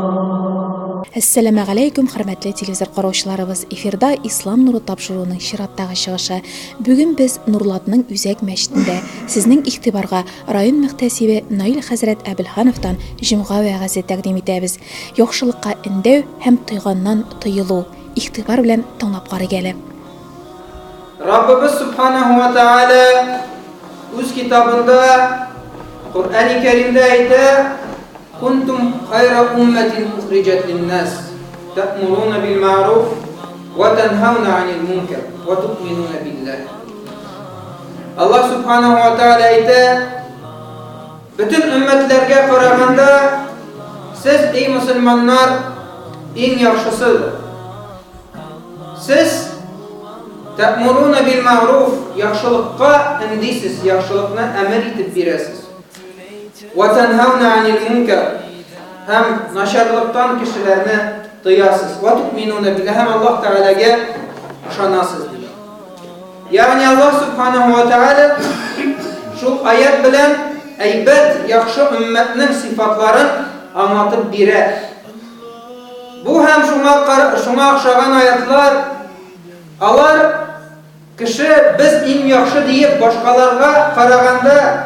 Assalamu alaikum, hörmətli televizor qarawçılarыбыз. Efirdə İslam nuru tapşırığının şiratdağı çıxışı. Bugün biz Nurladının Üzək məscidində sizin ixtibarğa rayon mühtəsibi Nail Həzrət Əbilhanovdan Cümğa vəğəzi təqdim edəmiz. Yaxşılıqqa indəv həm tuyğandan tuyulu, ixtibar bilən tanlap qara gəlib. Rabbimiz Subhanahu wa Ta'ala öz kitabında Kur'an-ı Kerim'de ayette Kuntum hayra ummetin uhricet linnas ta'muruna bil ma'ruf ve tenhavna anil munkar ve tu'minuna billah. Allah Subhanahu wa Ta'ala ayette bütün ümmetlerge karaganda siz ey Müslümanlar en yaxşısıdır. Siz ta'muruna bil ma'ruf yaxşılıqqa indisiz, yaxşılıqla əmr edib birəsiz. Ve tenhavna anil munkar hem naşarlıktan kişilerini duyasız. Ve tu'minuna billah hem Allah Teala'ya şanasız. Yani Allah Subhanahu wa Ta'ala şu ayet bilen eybet yaxşı ümmetinin sıfatların anlatıp bire. Bu hem şuna akşagan ayetler alar kişi biz en yaxşı deyip başkalarına karaganda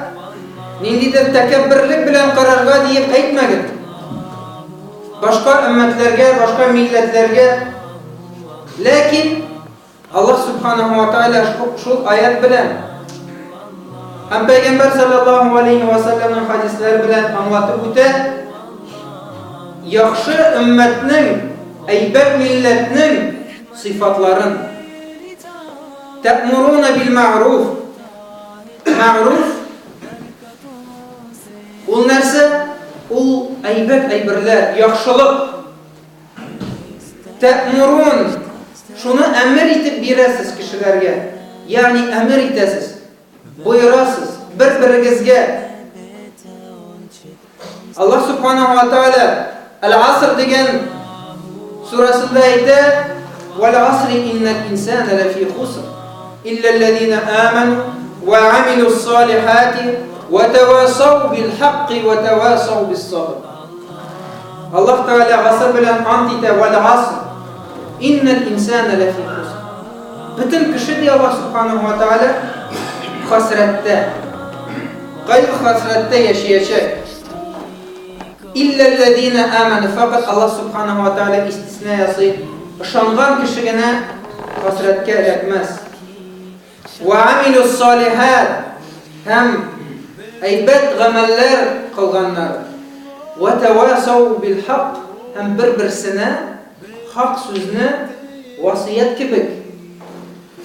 nindidir tekebbirlik bilen kararga deyip aytmagin. Başka ümmetlerge, başka milletlerge. Lakin Allah Subhanahu wa Ta'ala şu ayet bilen hem Peygamber sallallahu aleyhi ve sellem'in hadisleri bilen anlatıp öte yaxşı ümmetinin, eybet milletinin sıfatların te'muruna bil ma'ruf ma'ruf ol nerse, ol eybet eybirler, yaxşılık. Te'murun, şunu emir itip biresiz kişilerge. Yani emir itesiz, buyurasız, birbirigizge. Allah Subhanahu wa Ta'ala El-Asr degen surasında ayette وَالْعَصْرِ اِنَّ الْاِنْسَانَ لَفِي خُسْرٍ اِلَّا الَّذ۪ينَ آمَنُوا وَعَمِلُوا الصَّالِحَاتِ وَتَوَاسَوْا بِالْحَقِّ وَتَوَاسَوْا بِالصَّبْرِ. Allah Teala asr bilen antite وَالْعَصْرِ اِنَّ الْاِنْسَانَ لَفِي خُسْرٍ. Bütün kişi diye Allah Subhanahu wa Ta'ala hasrette, gayrı hasrette yaşayacak. İlla الَّذ۪ينَ آمَنُوا. Fakat Allah Subhanahu wa Ta'ala istisna yazıyor. Işangan kişine hasretke etmez. وَعَمِلُوا الصَّالِحَاتِ. Hem eybet gameller kılganlar. وَتَوَاسَوْا بِالْحَقِّ. Hem birbirsine hak sözüne vasiyet kibik,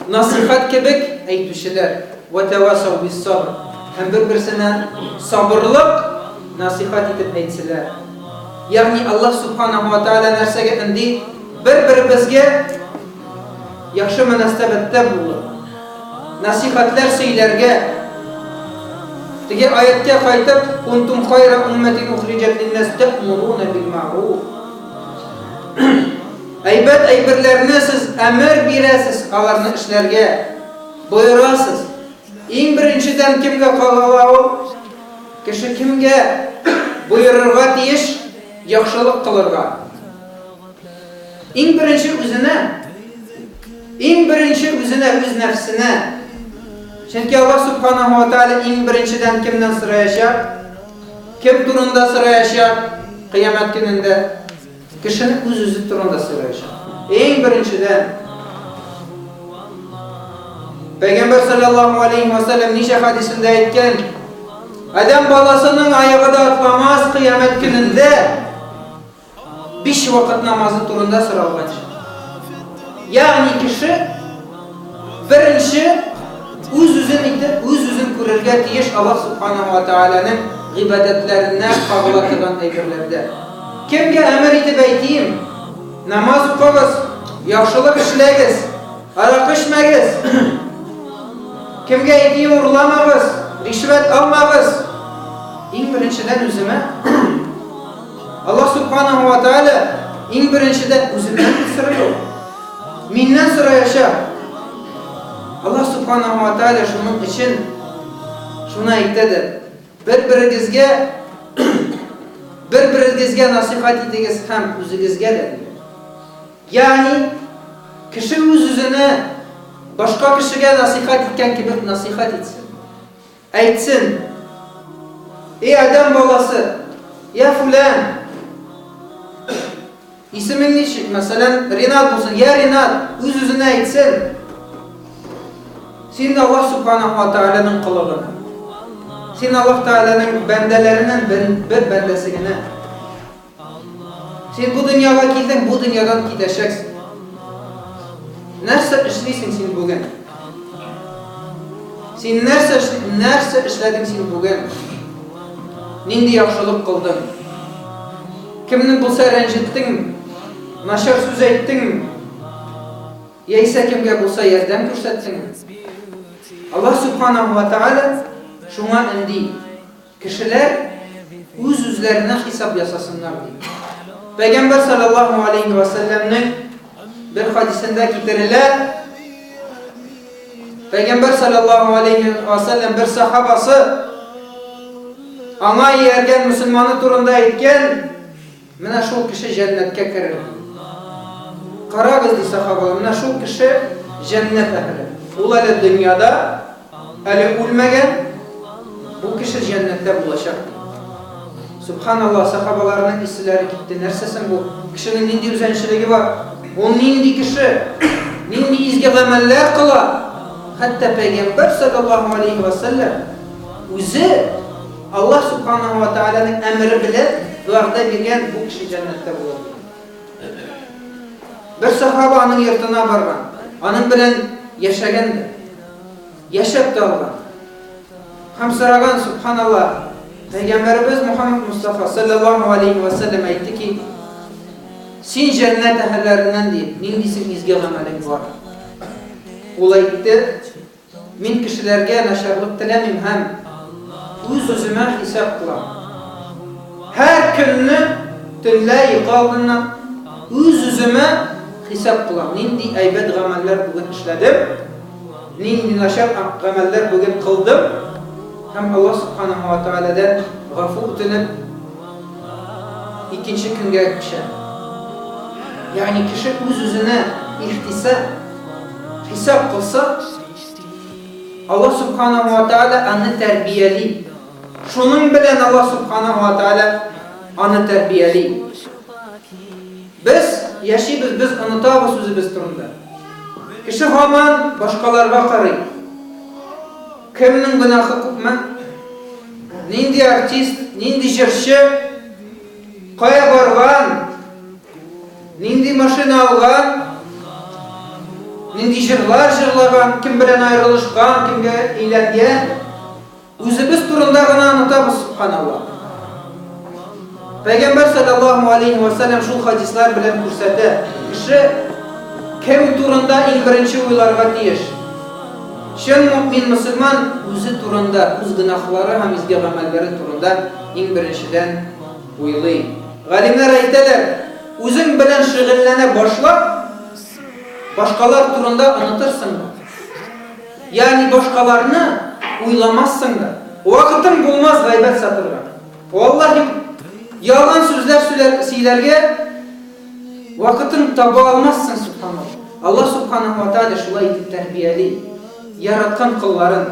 nasihat kibik eytüşüler. وَتَوَاسَوْا بِالصَّبْرِ. Hem birbirsine sabırlık nasihat edip eytseler. Yani Allah Subhanahu wa Ta'ala nersege indi birbirimizge yaxşı münasebette bulur. Nasihatler söylerge. Tege ayette kaytıp kuntum hayra ummetin uhricet linnas te'muruna bil ma'ruf. Eybet eybirlerini siz emir biresiz alarını işlerge buyurasız. En birinciden kimge kalağı kişi kimge buyururga deyiş yaxşılık kılırga. En birinci üzüne, öz nefsine. Çünkü Allah Subhanahu wa Ta'ala en birinciden kimden sıra yaşar? Kim durumda sıra yaşar? Kıyamet gününde kişinin özü durumda sıra yaşar. En birinciden Peygamber sallallahu aleyhi ve sellem nice hadisinde aytken Adam balasının ayağı da atlamaz kıyamet gününde 5 vakit namazı turunda sıra alacak. Yani kişi birinci öz-özün kururga tiyiş Allah Subhanahu wa Ta'ala'nın ibadetlerine kabulatılan eybirlerde. Kimge emir edip eytiyim, namaz okuyunuz, yaxşılık işleyiz, arak içmeyiz. Kimge eytiyim uğurlamayız, rişvet almayız. En birinciden özüme Allah Subhanahu wa Ta'ala en birinciden özünden sırıyor. Mindən sıra yaşa. Allah Subhanahu wa Ta'ala şunun için şuna aytadi. Bir-biringizga bir-biringizga nasihat etingiz ham o'zingizga de. Ya'ni kishi o'z-o'zini boshqa kishiga nasihat etgan kabi nasihat etsin. Aytsin: "Ey adam bolasi, ya fulan, isming nechik? Masalan, Renat bo'lsin. Ya Renat, o'z-o'zini aytsin. Sen Allah subhanahu va taolaning qilig'ini, sen Allah taolaning bandalarining bir bandasigina. Sen bu dunyoga kelding, bu dunyodan ketashaksan. Narsa ishlaysan sen bugun. Sen narsa ishlading sen bugun. Nindi yaxshilik qilding. Kimni bo'lsa ranjitding, nashar so'z aytding, yeysa kimga bo'lsa yordam ko'rsatding. Allah subhanahu va taala shunga indi kishilar o'z-o'zlarini hisob yasasınlar deydi. Peygamber sallallahu aleyhi ve sellem'nin bir hadisinde getirilir. Peygamber sallallahu aleyhi ve sellem bir sahabası ana yergen Müslümanı turunda aytgan, "Mana şu kişi cennetke kirir." Qaragız di sahabalar, mana şu kişi cennet ehli. Ul ali dünyada ali ölmegen, bu kişi cennette bulacak. Subhanallah, sahabalarının isimleri gitti. Nersesin bu? Kişinin nindi özençiligi var. O nindi kişi, nindi izgi ameller kıla. Hatta Peygamber sallallahu aleyhi ve sellem o'zi Allah subhanahu ve taola'nın emri bilen va'da bergan bu kişi cennette bo'ladi. Bir sahaba onun yurtuna bargan. Onun bilen yaşagandi. Yaşab dalgan. Ham so'ragan, subhanallah. Peygamberimiz Muhammed Mustafa sallallahu aleyhi ve sellem aytdi ki, "Sen cennet ehllerinden değil, nindisin izgi ameling var." Ol aytdi, "Men kishilarga nasharlik tilamim ham o'z-o'zimga hisob qilaman. Har kunni tunlay qoldinan o'z-o'zimga hisob qilaman. Nindi aybat amallar bugun ishladim, nindi nashar amallar bugun qildim." Hem Allah subhanahu wa ta'ala'dan g'afur etilib ikinci kunga kişi. Yani kişi o'z-o'zini hisob qilsa, Allah subhanahu wa ta'ala onu terbiyeli. Şunun bilen Allah subhanahu wa ta'ala onu terbiyeli. Biz yaşayız, biz unutamiz o'zimiz turunda. Kişi hamon boshqalarga qaraydi. Kimning gunohi ko'pmi? Nindi artist, nindi jirshi, qo'ya borgan, nindi mashina olgan, nindi jirlar jirlagan, kim bilan ayrılışgan, kimga uylangan, o'zimiz turunda g'ana unutamiz, subhanallah. Peygamber sallallahu aleyhi ve sellem şu hadisler bilen ko'rsatdi. Kishi kim turunda eng birinchi o'ylarga tegish. Şen mümin Müslüman o'zi turunda, o'z gunohlari ham izgi amallari turunda eng birinchidan o'ylaydi. G'alimlar aytadilar, o'zing bilan shug'ullana boshlab, boshqalar turunda unutursan. Ya'ni boshqalarni o'ylamazsan. Vaqting bo'lmaz g'aybat satirga. Vallahi yalan so'zlar sizlarga vaqting topa olmazsan, subhanallah. Allah subhanahu va taala shulay deb tarbiyali. Yaratgan qulların.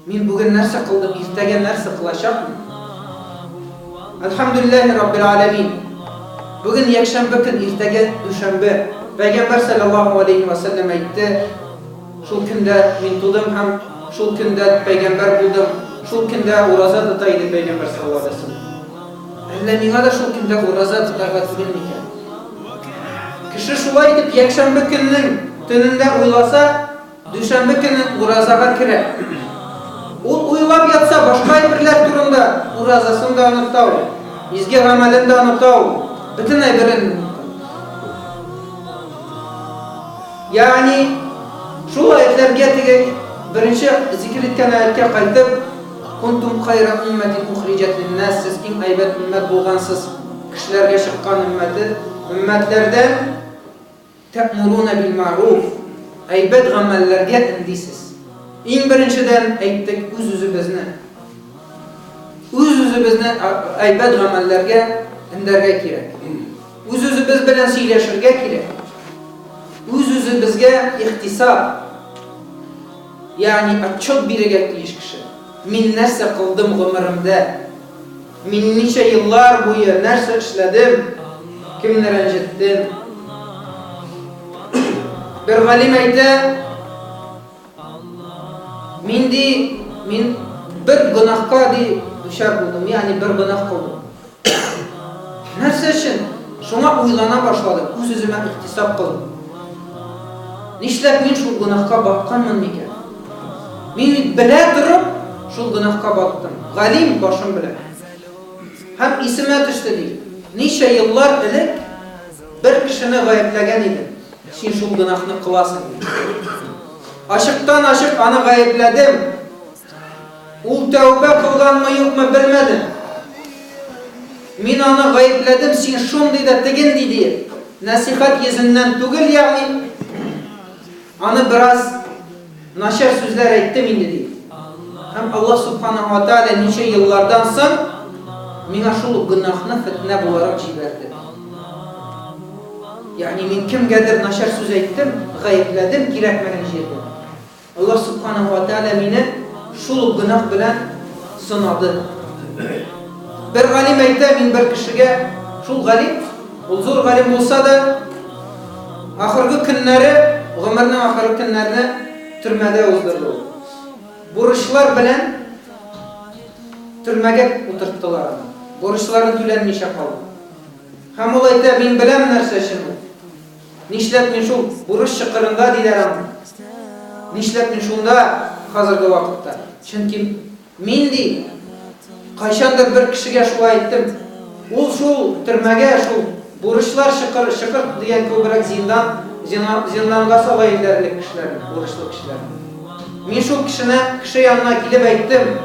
Men bugün narsa qildim, ertaga narsa qilashaqman. Alhamdulillahi Rabbil alamin. Bugün yakshanba kun, ertaga dushanba. Peygamber sallallahu aleyhi ve sellem aytdi, "Şu kunda men tudim ham, şu kunda peygamber bo'ldim, şu kunda roza tutay" dedi Peygamber sallallahu aleyhi ve sellem. Allah menga da şu kunda roza tutayga tutilgan. Kishi shulay deb yakshanba kunning tununda o'ylasa, dushanba kuni rozaga kirar. U o'ylab yatsa, boshqa birlar turunda rozasini da unutadi, izgi amalini da unutadi, butunlay birini. Ya'ni shu oyatlarga birinchi zikr etgan oyatga qaytib, "Kuntum khayra ummatin ukhrijat lin-nas", siz eng aybat ummat bo'lgansiz, kishilarga chiqqan ummatlardan ta'muruna bil ma'ruf, aybat amallarga indisiz. Eng birinchidan aytdik, o'z-o'zimizni Üz-üzübizne aybet gamellerge inderge kirek. Üz-üzübiz bilen söyleşirge kirek. Üz-üzübizge ihtisap, yani açık birige deyiş kişi. Min nerse kıldım ömrümde, min nice yıllar boyu nerse işledim, kimle rencittim. Bir galim ayta, min bir günahka düşer buldum, yani bir günah kıldım. Nerse için? Şuna uylana başladım, üz-üzüme ihtisap kıldım. Nişlep min şu günahka bakkanmın miken? Min bile durup şu günahka baktım. Galim başım bile. Hem isime düştü değil. Nice yıllar ilik bir kişini gayeplegen idim. Sen şu günahını kılasın diye. Aşıktan aşık anı gayepledim. Ul tevbe kılgan mı yok mu bilmedim. Min anı gayepledim, sen şunday da tigin dedi. Nasihat yüzünden tugul yani. Anı biraz naşer sözler ettim indi dedi. Hem Allah subhanahu wa ta'ala nice yıllardan sonra mina şul günahını fitne bularak ciberdi. Yani min kim gelir naşer söz ettim, gayipledim, girekmeden jirdim. Allah subhanahu wa ta'ala mini şul günah bilen sınadı. Bir galim eyte min bir kişiye, şul galim, ol zor galim olsa da ahırgı günleri, ömrünün ahırgı günlerini türmede ozdurdu. Borçlar bilen türmege oturttular. Borçların tülenmişe kaldı. Hem olayda min bilem nerse şunu. Nişlep min şu borç çıkırında dilerim. Nişlep min şunda hazırda vakitte. Çünkü min değil. Kaçandır bir kişiye şu ayettim. Ol şu türmege şu borçlar şıkır diyen köbürek zindanga salayırlarlık kişiler, borçlu kişiler. Min şu kişi yanına gelip ayttim.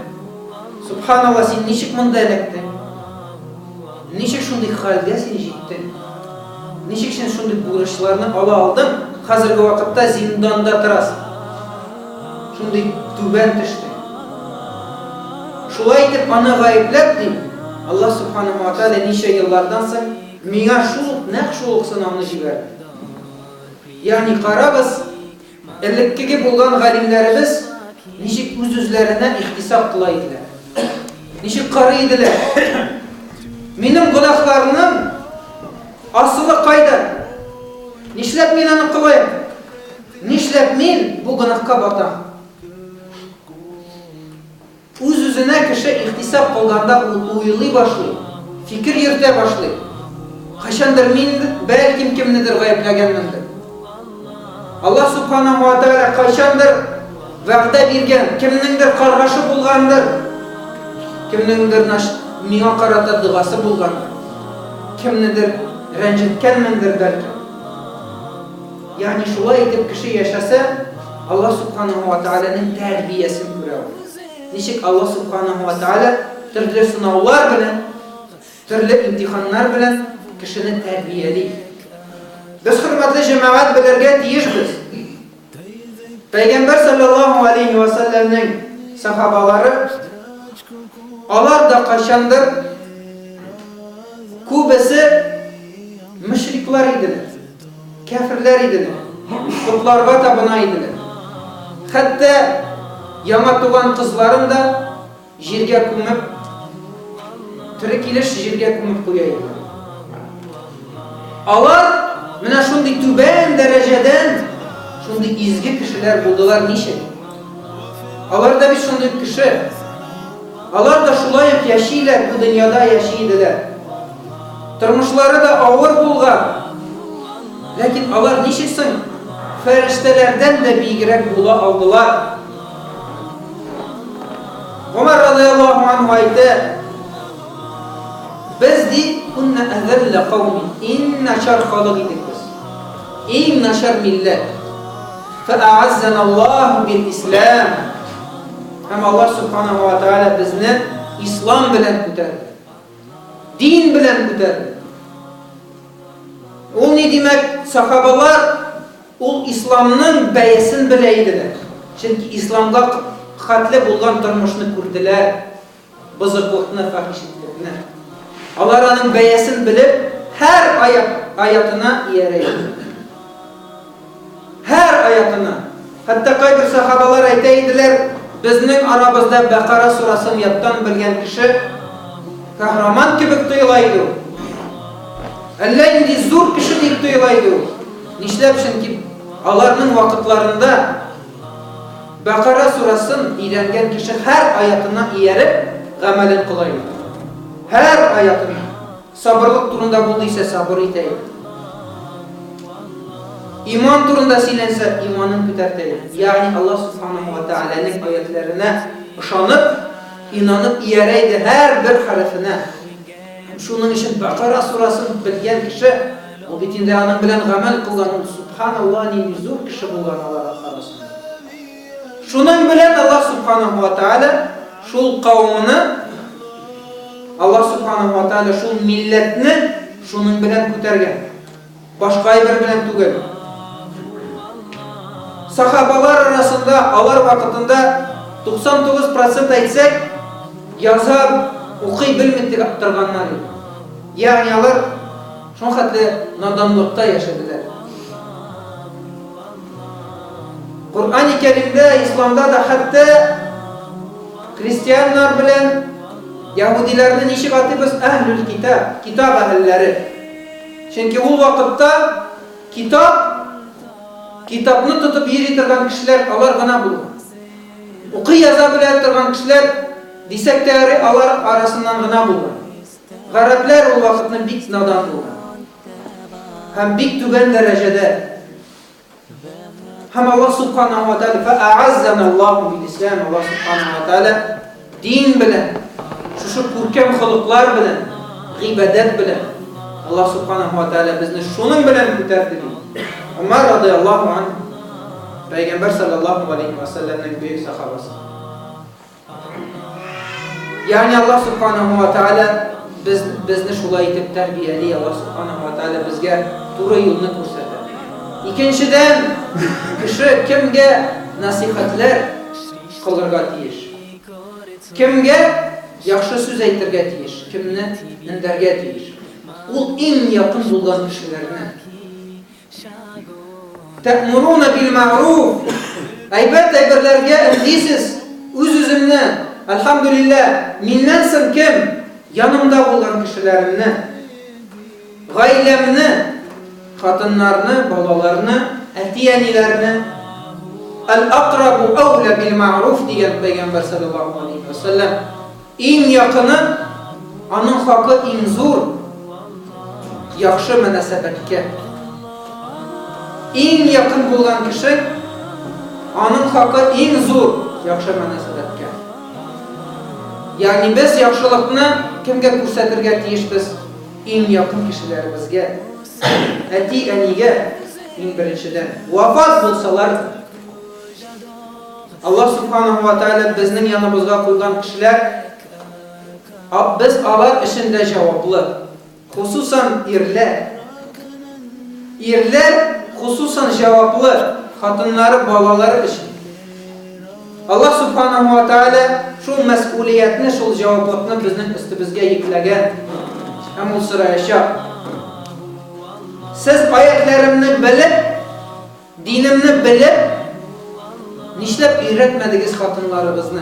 Subhanallah, sen niçik mında elektin? Niçik şunday halde seni jittin? Niçik sen şunday borçlarını aldın? Hazırki vakitte zindanda turasın. Şunday tüben düştü. Şulay etip bana gayeplep deyip Allah subhanahu wa ta'ala nice yıllardan sonra mina şu sınavını jiberdi. Yani karabız, ellikkigi bulgan galimlerimiz nişik üz-üzlerine ihtisap kılaydılar. Nişik karıydılar. Benim günahlarımın asılı kaydı. Nişlep min anı kılayım. Nişlep min bu günahka batam. Üz-üzüne kişi ihtisap kılganda uyuli başlıyor. Fikir yürüte başlıyor. Kaşandır min belki kimnidir gayiplegenmindir. Allah subhanahu wa ta'ala kaçandır vəqdə birgen, kimnindir kargaşı bulgandır, kimnindir mina karata dıgası bulgandır, kimnidir rencitkenmindir belki. Yani şula edip kişi yaşasa Allah subhanahu wa ta'ala'nın terbiyesini görüyor. Nişik Allah subhanahu wa ta'ala türlü sınavlar bilen, türlü imtihanlar bilen kişinin terbiyeli. Biz hürmetli cemaat bilirge deyişbiz. Peygamber sallallahu aleyhi ve sellem'nin sahabaları alar da kaçandır kubesi müşrikler idiler, kafirler idiler, putlarga tapına idiler. Hatta yana tuğan kızların da jirge kumip, tirik iliş jirge kumip koyaydılar. Alar mina şundi tüben dereceden şundi izgi kişiler buldular nişe. Alar da bir şundi kişi. Alar da şulayıp yaşayırlar, bu dünyada yaşayırlar. Tırmışları da ağır bulgar. Lakin alar nişesin? Feriştelerden de bilgirek bula aldılar. Ömer radıyallahu anh ayette biz de kunna ezelle kavmin inna şer halık idik biz. İnna şer millet. فَاَعَزَّنَ اللّٰهُ بِالْاِسْلَامِ Hem Allah subhanahu wa ta'ala bizni İslam bilen küterdi. Din bilen küterdi. O ne demek? Sahabalar o İslam'ın beyesin bileydiler. Çünkü İslam'da katli bulgan durmuşunu kurdular. bozıqlıqni, fahişlikni. Алар аның бәясен белеп, һәр аятына иярәйди. Һәр аятына. Хәтта кайбер сахабалар әйтә иделәр, безнең арабызда Бақара сурасын яттан белгән кеше каһраман кебек тоела иде. Әллә инде зур кеше дип тоела иде. Нишләп? Чөнки аларның вакытларында Бақара сурасын өйрәнгән кеше һәр аятына ияреп гамәлен кылай. Һәр аятына. Сабырлык турында булдıysa сабыр итә. İman turunda silense imanın kütərtəyi. Yani Allah subhanahu wa ta'ala'nın ayetlerine ışanıp, inanıp iyərəydi her bir harfine. Şunun için Bakara surasını bilgen kişi, o bitinde anın bilen gamel kılganın subhanallah ni zor kişi bulgan Allah arasında. Şunun bilen Allah subhanahu wa ta'ala şul kavmini, Allah subhanahu wa ta'ala şul milletini şunun bilen kütərgen. Başka bir bilen tügel. Sahabalar arasında alar vakitinde 99% etsek yazab, okuy bilmedik attırganlar. Yani alar şu hatta nadanlıkta yaşadılar. Kur'an-ı Kerim'de, İslam'da da hatta Hristiyanlar bilen Yahudilerden işi atibız ehlül kitap, kitap ehilleri. Çünkü bu vakitte kitapını tutup yeri turgan kişiler alar gana bulur. Okuy yaza bilen turgan kişiler desek de alar arasından gana bulur. Garipler o vakitini bik nadan bulur. Hem bik tügen derecede. Hem Allah subhanahu wa ta'ala fe'a'azzana Allahu bil-İslam. Allah subhanahu wa ta'ala din bilen, şu kurkem hılıklar bilen, gıibedet bilen Allah subhanahu wa ta'ala bizni şunun bilen küterdi. Ömer radıyallahu anh Peygamber sallallahu aleyhi ve sellem'in büyük sahabası. Yani Allah subhanahu wa ta'ala bizni şulay etip terbiyeli. Allah subhanahu wa ta'ala bizge doğru yolunu gösterdi. İkinciden kişi kimge nasihatler kılırga tiyiş. Kimge yaxşı söz aytırga tiyiş. Kimni inderge tiyiş. Ol en yakın bulgan kişilerine. Te'muruna bil ma'ruf. Aybet ayberlerge indisiz. Üz-üzümne. Elhamdülillah. Minnensin kim? Yanımda bulgan kişilerimne. Gaylemni. Kadınlarını, balalarını, etiyenilerini. El-akrabu avle bil ma'ruf diyen Peygamber sallallahu aleyhi ve sellem. En yakını, onun hakkı en zor. Yaxşı münasebetke. En yakın bulgan kişi onun hakkı en zor yaxşı münasebetke. Yani biz yaxşılıkını kimge görsetirge tiyişbiz? En yakın kişilerimizge. Eti eniye en birinciden. Vafat bulsalar Allah subhanahu wa ta'ala bizning yanımızga koygan kişiler biz alar işinde cevaplı. Hususan erler. Erler hususan cevaplı. Kadınları, balaları için. Allah subhanahu wa ta'ala şu mesuliyetini, şu cevaplıkını bizning üstümüzge yüklegen. Hem o sıraya siz ayetlerimni bilip, dinimni bilip, nişlep öğretmediniz kadınlarınızı.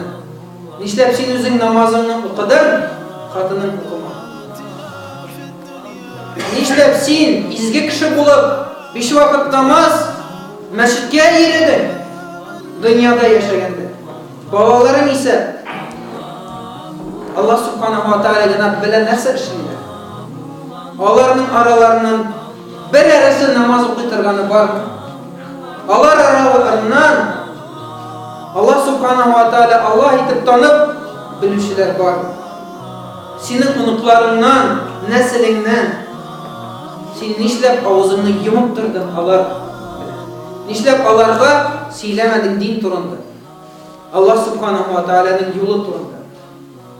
Nişlep sen özün namazını okudun, kadının okuma. Nişlep sen izgi kişi bulup, 5 vakit namaz, meşitke yeridin, dünyada yaşayandı. Balaların ise Allah subhanahu wa ta'ala bilen nerse işinde. Onların aralarından bir arası namaz okuyturganı var. Alar aralarından Allah subhanahu wa ta'ala Allah etip tanıp bilişler var. Senin unuklarından, nesilinden sen nişlep ağzını yumup durdun alar. Nişlep alarga söylemedin din turunda. Allah subhanahu wa ta'ala'nın yolu turunda.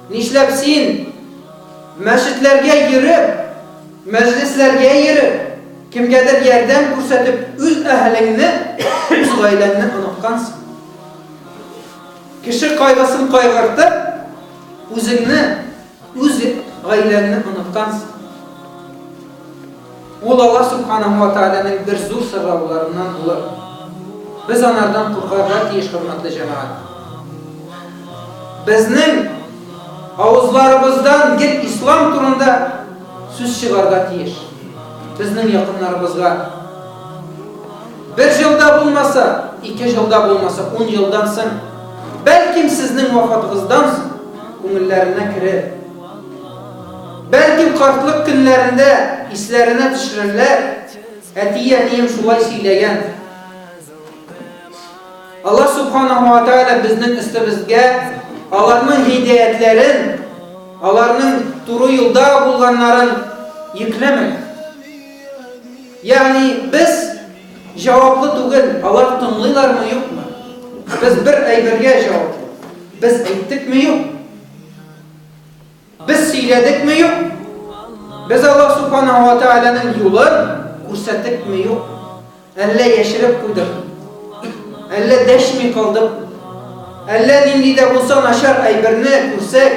Nişlep sen meşitlerge yürüp, meclislerge yürüp, kimgedir yerden kursatıp üz ehlini, üz gaylenini unutkansın. Kişi kaygısını kaygırtıp, Үзеңне, үз гаиләңне оныткансың. Ул Аллаһ Субханаһу ва Тааляның бер зур сорауларыннан булыр. Без анардан куркарга тиеш, хөрмәтле җәмәгать. Безнең авызларыбыздан гел ислам турында сүз чыгарга тиеш. Безнең якыннарыбызга. Bir жылда булмаса, 2 жылда булмаса, 10 елдан соң, бәлким сезнең вафатыгыздан соң күңелләренә керер. Бәлким картлык көннәрендә исләренә төшерерләр. Әти-әнием шулай сөйләгән. Аллаһ Субханаһу ва Тааля безнең өстебезгә аларның һидаятләрен, аларның туры юлда булганнарын йөкләмәгән. Ягъни без җаваплы түгел, алар тыңлыйлармы юкмы? Без бер әйбергә җаваплы. Без әйттекме юк? Biz сөйләдекме юк? Biz Аллаһ Субханаһу ва Тааляның юлын күрсәттекме юк? Әллә яшереп куйдык? Әллә дәшми калдык? Әллә нинди дә булса начар әйберне күрсәк,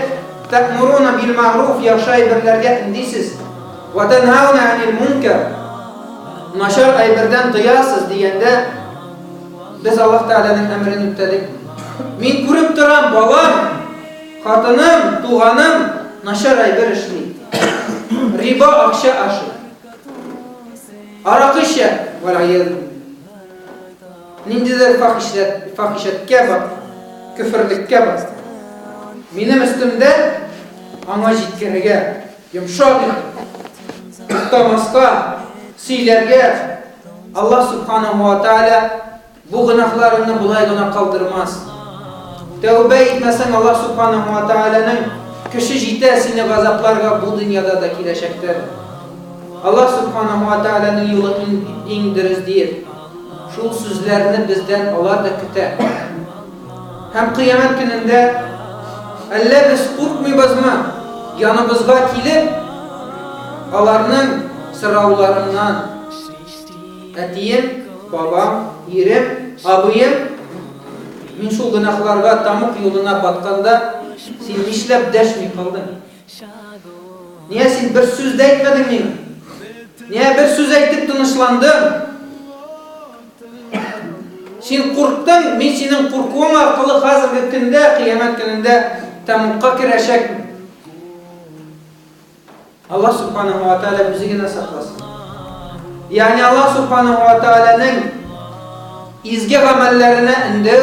тә'муруна бил ма'руф, яхшы әйберләргә индисез. Ва танһауна анил мункар. Начар әйбердән тыясыз дигәндә, без Аллаһ Тааляның әмрен үтәдек. Мин күреп торам, балам, хатыным, туганым начар әйбер эшли. Риба акча ашый. Аракы эчә, валаяз. Ниндидер фахишәткә бар, күферлеккә бар. Минем өстемдә аңа җиткерергә, йомшак тутамаска, сөйләргә Аллаһ Субханаһу ва Тааля бу гынаһларыңны булай гына калдырмас. Тәүбә итмәсәң, Аллаһ Субханаһу ва Тааляның көче җитә сине газапларга бу дөньяда да киләчәктә. Аллаһ Субханаһу ва Тааляның юлы иң дөрес. Шул сүзләрне бездән алар да көтә. Һәм кыямәт көнендә әллә без куркмыйбызмы? Яныбызга килеп, аларның сорауларыннан: әтием, бабам, ирем, абыем, мин шул гынаһларга тамук юлына батканда, син нишләп дәшми калдың? Нигә син бер сүз дә әйтмәдең миңа? Нигә бер сүз әйтеп тынычландың? Син курктың, мин синең куркуың аркылы хәзерге көндә, кыямәт көнендә тамукка керәчәкмен. Аллаһ Субханаһу ва Тааля үзе генә сакласын. Ягъни Аллаһ Субханаһу ва Тааляның изге гамәлләренә индәү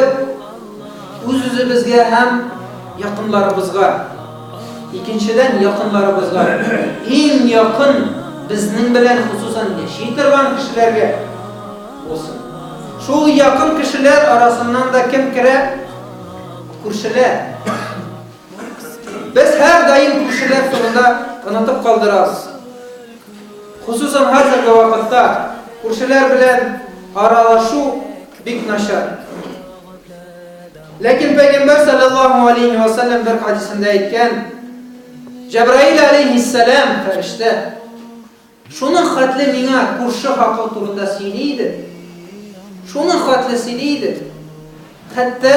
үз-үзебезгә һәм якынларыбызга, икенчедән якынларыбызга, иң якын безнең белән хусусан яши торган кешеләргә булсын. Шул якын кешеләр арасыннан да кем керә? Күршеләр. Без һәр даим күршеләр турында онытып калдырабыз. Хусусан хәзерге вакытта күршеләр белән аралашу бик начар. Ләкин Пәйгамбәр саллаллаһу алейхи ва саллям бер хадисендә әйткән: Җәбраил алейхиссалам, фәрештә, шуның хәтле миңа күрше хакы турында сөйли иде. Шуның хәтле сөйли иде. Хәтта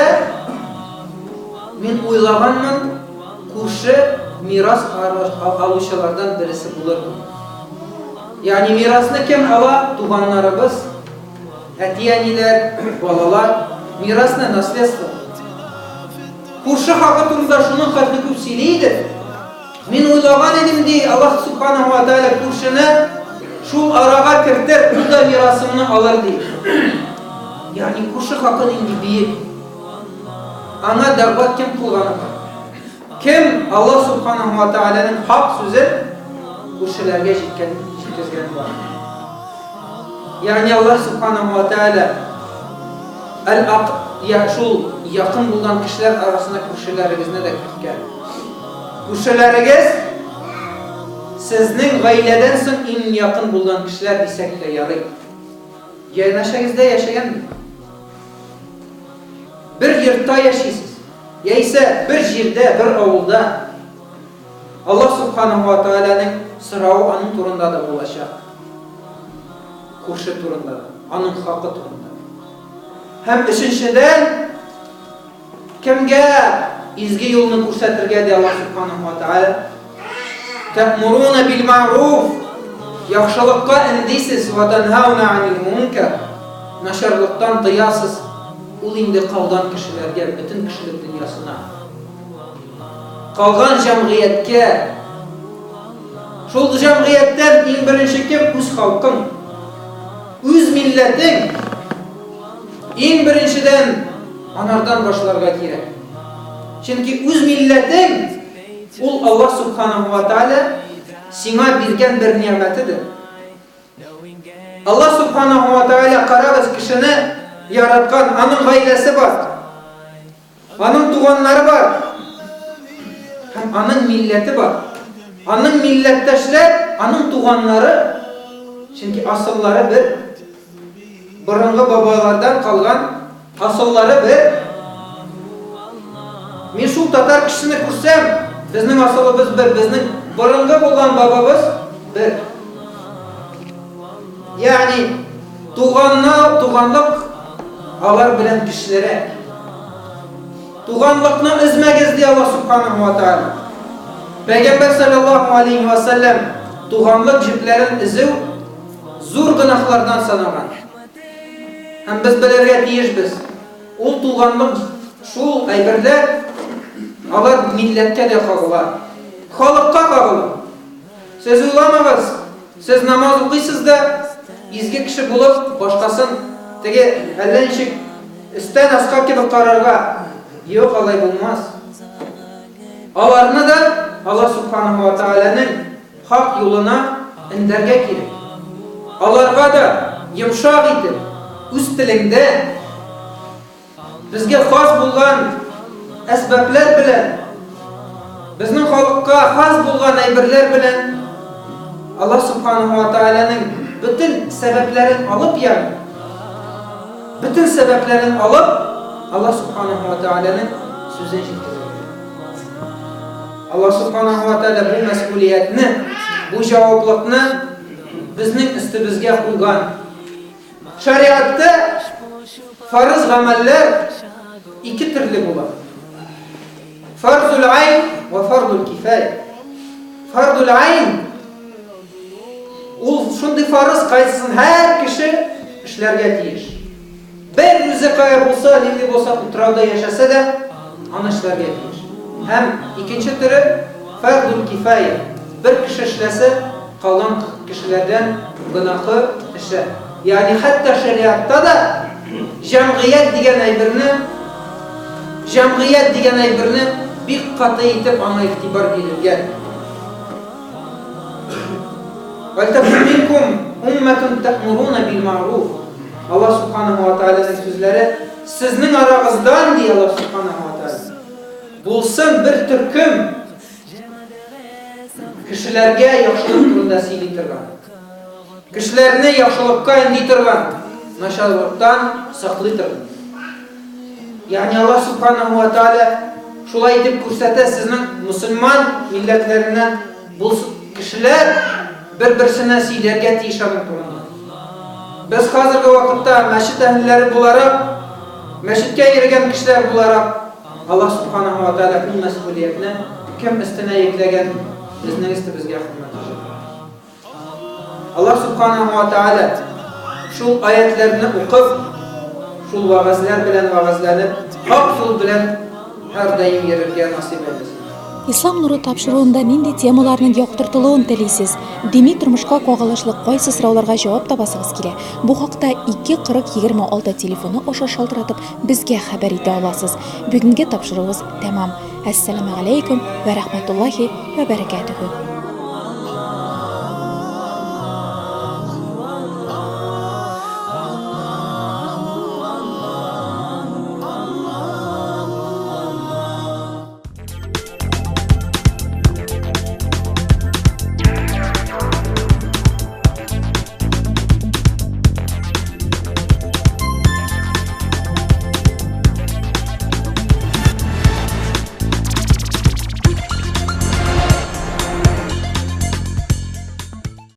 мин уйлаганмын, күрше мирас алучылардан берсе булыр. Ягъни мирасны кем ала? Туганнарыбыз, әти-әниләр, балалар, мирасны наследство. Күрше хакы турында шуның хәтле күп сөйли иде. Мин уйлаган идем ди, Аллаһ Субханаһу ва Тааля күршене шул арага кертер, ул да мирасымны алыр ди. Ягъни күрше хакы нинди биек. Аңа дәгъват кем кылганы? Кем Аллаһ Субханаһу ва Тааляның хак сүзен күршеләргә җиткезгән бар. Ягъни Аллаһ Субханаһу ва Тааля шул якын булган кешеләр арасында күршеләрегезне дә кергән. Күршеләрегез сезнең гаиләдән соң иң якын булган кешеләр дисәк тә ярый. Янәшәгездә яшәгәнме? Бер йортта яшисез. Яисә бер җирдә, бер авылда. Аллаһ Субханаһу ва Тааляның сорауы аның турында да булачак. Күрше турында, аның хакы турында. Һәм өченчедән, кемгә изге юлны күрсәтергә ди Аллаһ Субханаһу ва Тааля. Ta'muruna bil ma'ruf, yaxşılıkka indisiz ve tenhauna anil munkar. Naşarlıktan tıyasız. Ул инде калган кешеләргә, бөтен кешелек дөньясына. Калган җәмгыятькә. Шул җәмгыятьтән иң беренче кем? Үз халкың, үз милләтең. Иң беренчедән анардан башларга кирәк. Чөнки үз милләтең ул Аллаһ Субханаһу ва Тааля сиңа биргән бер ниъмәтедер. Аллаһ Субханаһу ва Тааля карагыз кешене яраткан, аның гаиләсе бар, аның туганнары бар, һәм аның милләте бар. Аның милләттәшләр, аның туганнары, чөнки асыллары бер, борынгы бабалардан калган асыллары бер. Мин шул татар кешене күрсәм, безнең асылыбыз бер, безнең борынгы булган бабабыз бер. Ягъни туганлык алар белән кешеләре. Туганлыкны үзмәгез ди Аллаһ Субханаһу ва Тааля. Пәйгамбәр саллаллаһу алейхи ва саллям туганлык җепләрен изү зур гынаһлардан санаган. Һәм без белергә тиешбез. Ул туганлык шул әйберләр алар милләткә дә кагыла. Халыкка кагыла. Сез уйламагыз, сез намаз укыйсыз да изге кеше булып башкасын теге әллә ничек өстән аска кебек карарга. Юк, алай булмас. Аларны да Аллаһ Субханаһу ва Тааляның хак юлына индәргә кирәк. Аларга да йомшак итеп, үз телеңдә безгә хас булган әсбаплар белән, безнең халыкка хас булган әйберләр белән Аллаһ Субханаһу ва Тааляның bütün сәбәпләрен алып ягъни bütün сәбәпләрен алып Аллаһ Субханаһу ва Тааляның сүзен җиткерә. Аллаһ Субханаһу ва Тааля бу мәсъулиятне, бу җаваплыкны безнең өстебезгә куйган. Шариатта фарыз гамәлләр ике төрле була. Фарзул айн ва фарзул кифая. Фарзул айн ул шундый фарыз кайсысын һәр кеше эшләргә тиеш. Бер үзе кая булса, нинди булса, утрауда яшәсә дә, аны эшләргә тиеш. Һәм икенче төре фарзул кифая. Бер кеше эшләсә, калган кешеләрдән гынаһы эше. Ягъни хәтта шариатта да җәмгыять дигән әйберне бик каты итеп аңа игътибар бирелгән. وَلْتَكُنْ مِنْكُمْ أُمَّةٌ تَأْمُرُونَ بِالْمَعْرُوفِ. Аллаһ Субханаһу ва Тааляның сүзләре сезнең арагыздан ди Аллаһ Субханаһу ва Тааля. Булсын бер төркем кешеләргә яхшылык турында сөйли торган. Кешеләрне яхшылыкка инди торган, начарлыктан саклый торган. Ягъни Аллаһ Субханаһу ва Тааля шулай итеп күрсәтә сезнең мусульман милләтләренә булсын кешеләр бер-берсенә сөйләргә тиеш аның турында. Без хәзерге вакытта мәчет әһелләре буларак, мәчеткә йөргән кешеләр буларак, Аллаһ Субханаһу ва Тааля бу мәсъулиятне кем өстенә йөкләгән? Безнең өстебезгә хөрмәтле. Аллаһ Субханаһу ва Тааля шул аятларны укып, шул вагызлар белән вагызланып, хак юл белән һәр даим йөрергә насыйп итсен. Ислам нуры тапшыруында нинди темаларның яктыртылуын телисез? Дини тормышка кагылышлы кайсы сорауларга җавап табасыгыз килә? Бу хакта 24026 телефоны аша шалтыратып безгә хәбәр итә аласыз. Бүгенге тапшыруыбыз тәмам. Ассаламу алейкум ва рахматуллахи ва баракатуху.